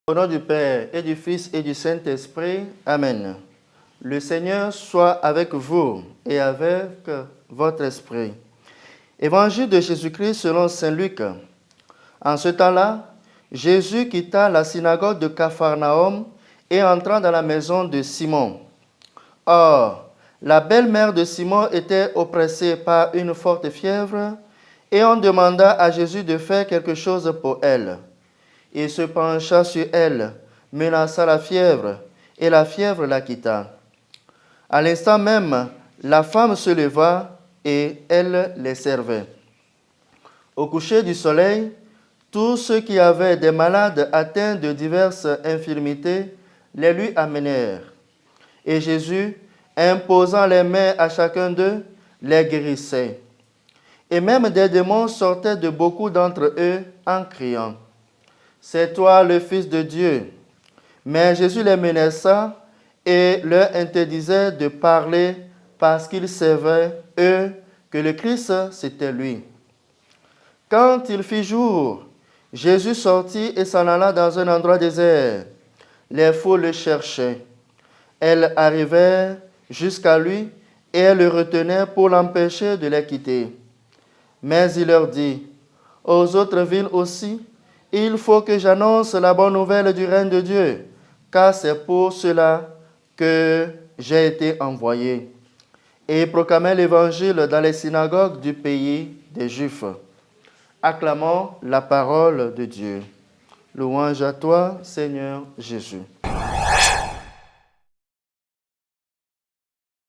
Au nom du Père et du Fils et du Saint-Esprit, Amen. Le Seigneur soit avec vous et avec votre esprit. Évangile de Jésus-Christ selon saint Luc. En ce temps-là, Jésus quitta la synagogue de Capharnaüm et entra dans la maison de Simon. Or, la belle-mère de Simon était oppressée par une forte fièvre et on demanda à Jésus de faire quelque chose pour elle. Il se pencha sur elle, menaça la fièvre, et la fièvre la quitta. À l'instant même, la femme se leva et elle les servait. Au coucher du soleil, tous ceux qui avaient des malades atteints de diverses infirmités les lui amenèrent. Et Jésus, imposant les mains à chacun d'eux, les guérissait. Et même des démons sortaient de beaucoup d'entre eux en criant: c'est toi le Fils de Dieu. Mais Jésus les menaça et leur interdisait de parler parce qu'ils savaient, eux, que le Christ, c'était lui. Quand il fit jour, Jésus sortit et s'en alla dans un endroit désert. Les foules le cherchaient. Elles arrivèrent jusqu'à lui et elles le retenaient pour l'empêcher de les quitter. Mais il leur dit: aux autres villes aussi, il faut que j'annonce la bonne nouvelle du règne de Dieu, car c'est pour cela que j'ai été envoyé. Et il proclamait l'évangile dans les synagogues du pays des Juifs. Acclamons la parole de Dieu. Louange à toi, Seigneur Jésus.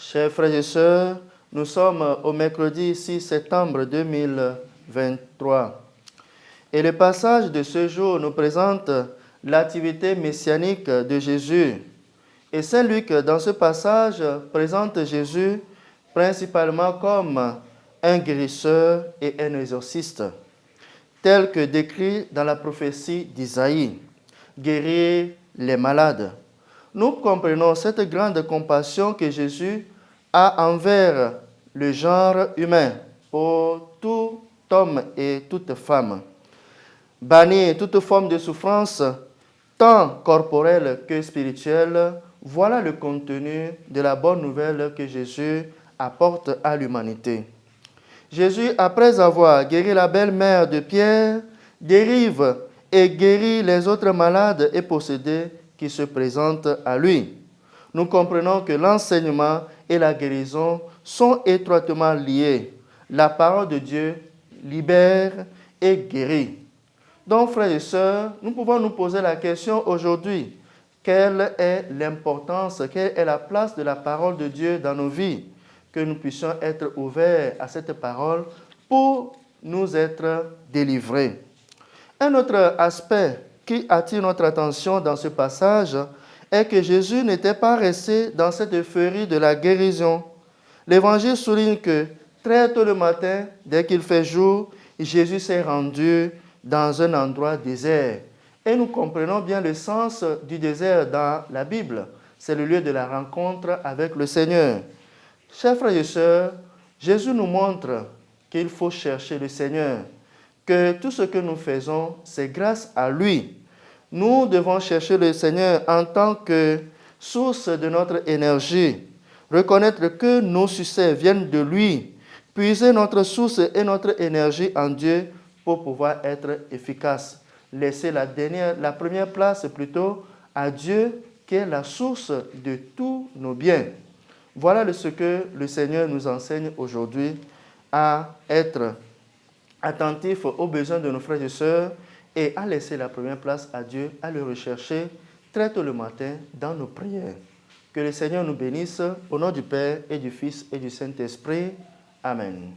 Chers frères et sœurs, nous sommes au mercredi 6 septembre 2023. Et le passage de ce jour nous présente l'activité messianique de Jésus. Et saint Luc, dans ce passage, présente Jésus principalement comme un guérisseur et un exorciste, tel que décrit dans la prophétie d'Isaïe: guérir les malades. Nous comprenons cette grande compassion que Jésus a envers le genre humain, pour tout homme et toute femme. Bannir toute forme de souffrance, tant corporelle que spirituelle, voilà le contenu de la bonne nouvelle que Jésus apporte à l'humanité. Jésus, après avoir guéri la belle-mère de Pierre, dérive et guérit les autres malades et possédés qui se présentent à lui. Nous comprenons que l'enseignement et la guérison sont étroitement liés. La parole de Dieu libère et guérit. Donc, frères et sœurs, nous pouvons nous poser la question aujourd'hui: quelle est l'importance, quelle est la place de la parole de Dieu dans nos vies? Que nous puissions être ouverts à cette parole pour nous être délivrés. Un autre aspect qui attire notre attention dans ce passage est que Jésus n'était pas resté dans cette euphorie de la guérison. L'Évangile souligne que très tôt le matin, dès qu'il fait jour, Jésus s'est rendu dans un endroit désert. Et nous comprenons bien le sens du désert dans la Bible. C'est le lieu de la rencontre avec le Seigneur. Chers frères et sœurs, Jésus nous montre qu'il faut chercher le Seigneur, que tout ce que nous faisons, c'est grâce à lui. Nous devons chercher le Seigneur en tant que source de notre énergie, reconnaître que nos succès viennent de lui, puiser notre source et notre énergie en Dieu pour pouvoir être efficace. Laisser la première place plutôt à Dieu, qui est la source de tous nos biens. Voilà ce que le Seigneur nous enseigne aujourd'hui, à être attentif aux besoins de nos frères et sœurs et à laisser la première place à Dieu, à le rechercher très tôt le matin dans nos prières. Que le Seigneur nous bénisse au nom du Père et du Fils et du Saint-Esprit. Amen.